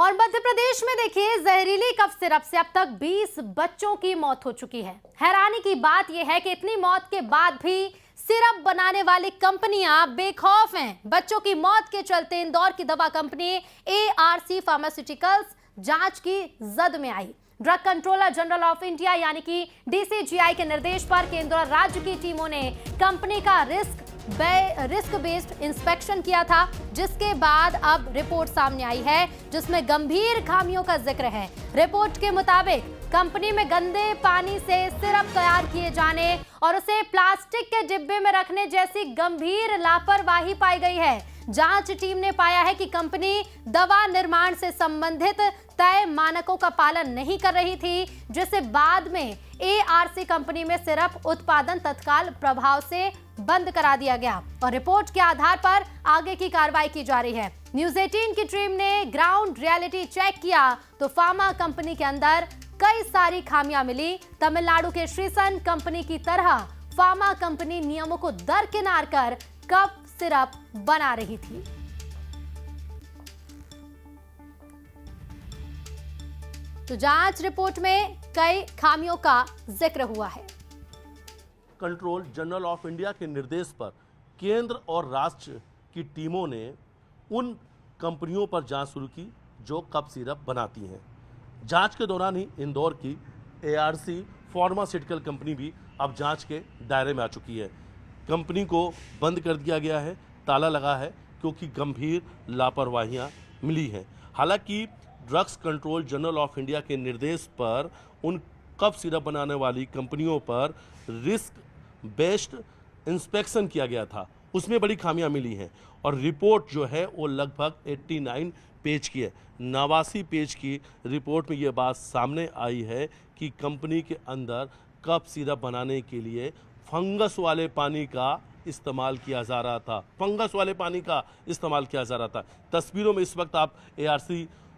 और मध्य प्रदेश में देखिए जहरीली कफ सिरप से अब तक 20 बच्चों की मौत हो चुकी है। हैरानी की बात यह है कि इतनी मौत के बाद भी सिरप बनाने वाली कंपनियां बेखौफ हैं। बच्चों की मौत के चलते इंदौर की दवा कंपनी ARC फार्मास्यूटिकल्स जांच की जद में आई। Drug controller general of India यानी कि DCGI के निर्देश पर केंद्र और राज्य की टीमों ने कंपनी का रिस्क बेस्ड इंस्पेक्शन किया था, जिसके बाद अब रिपोर्ट सामने आई है जिसमें गंभीर खामियों का जिक्र है। रिपोर्ट के मुताबिक कंपनी में गंदे पानी से सिरप तैयार किए जाने और उसे प्लास्टिक के डिब्बे में रखने जैसी गंभीर लापरवाही पाई गई है। जांच टीम ने पाया है कि कंपनी दवा निर्माण से संबंधित तय मानकों का पालन नहीं कर रही थी, जिसे बाद में ARC कंपनी में सिरप उत्पादन तत्काल प्रभाव से बंद करा दिया गया और रिपोर्ट के आधार पर आगे की कार्रवाई की जा रही है। न्यूज़ 18 की टीम ने ग्राउंड रियलिटी चेक किया तो फार्मा कंपनी के अंदर कई सारी खामियां मिली। तमिलनाडु के श्रीसन कंपनी की तरह फार्मा कंपनी नियमों को दरकिनार कर कफ सिरप बना रही थी। तो जांच रिपोर्ट में कई खामियों का जिक्र हुआ है। कंट्रोल जनरल ऑफ इंडिया के निर्देश पर केंद्र और राज्य की टीमों ने उन कंपनियों पर जांच शुरू की जो कफ सिरप बनाती हैं। जांच के दौरान ही इंदौर की ARC फार्मास्यूटिकल कंपनी भी अब जांच के दायरे में आ चुकी है। कंपनी को बंद कर दिया गया है, ताला लगा है, क्योंकि गंभीर लापरवाहियां मिली हैं। हालांकि drugs control general of India के निर्देश पर उन कफ सिरप बनाने वाली कंपनियों पर रिस्क बेस्ड इंस्पेक्शन किया गया था, उसमें बड़ी खामियां मिली हैं और रिपोर्ट जो है वो लगभग 89 पेज की है। 89 पेज की रिपोर्ट में ये बात सामने आई है कि कंपनी के अंदर कफ सिरप बनाने के लिए फंगस वाले पानी का इस्तेमाल किया जा रहा था। फंगस वाले पानी का इस्तेमाल किया जा रहा था। तस्वीरों में इस वक्त आप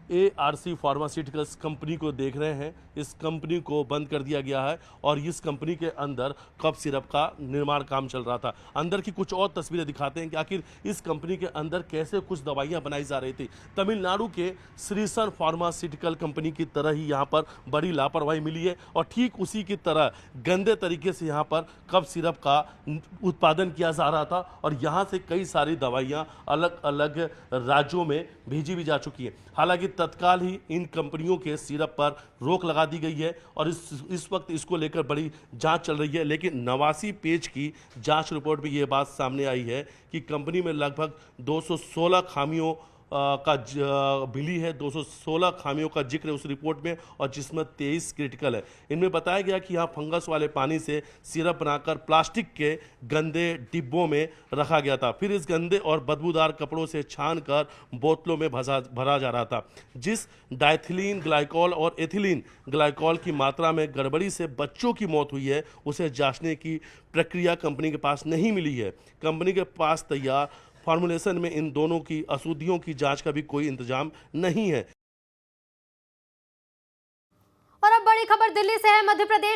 ARC फार्मास्यूटिकल्स कंपनी को देख रहे हैं। इस कंपनी को बंद कर दिया गया है और इस कंपनी के अंदर कफ सिरप का निर्माण काम चल रहा था। अंदर की कुछ और तस्वीरें दिखाते हैं कि आखिर इस कंपनी के अंदर कैसे कुछ दवाइयां बनाई जा रही थी। तमिलनाडु के श्रीसन फार्मास्यूटिकल कंपनी की तरह ही यहाँ पर बड़ी लापरवाही मिली है और ठीक उसी की तरह गंदे तरीके से यहाँ पर कफ सिरप का उत्पादन किया जा रहा था और यहाँ से कई सारी दवाइयाँ अलग अलग राज्यों में भेजी भी जा चुकी हैं। हालांकि तत्काल ही इन कंपनियों के सिरप पर रोक लगा दी गई है और इस वक्त इसको लेकर बड़ी जांच चल रही है। लेकिन 89 पेज की जांच रिपोर्ट में ये बात सामने आई है कि कंपनी में लगभग 216 खामियों का मिली है। 216 खामियों का जिक्र उस रिपोर्ट में और जिसमें 23 क्रिटिकल है। इनमें बताया गया कि यहाँ फंगस वाले पानी से सिरप बनाकर प्लास्टिक के गंदे डिब्बों में रखा गया था, फिर इस गंदे और बदबूदार कपड़ों से छानकर बोतलों में भरा जा रहा था। जिस डाइथिलीन ग्लाइकॉल और एथिलीन ग्लाइकॉल की मात्रा में गड़बड़ी से बच्चों की मौत हुई है, उसे जांचने की प्रक्रिया कंपनी के पास नहीं मिली है। कंपनी के पास तैयार फॉर्मुलेशन में इन दोनों की अशुद्धियों की जांच का भी कोई इंतजाम नहीं है। और अब बड़ी खबर दिल्ली से है। मध्य प्रदेश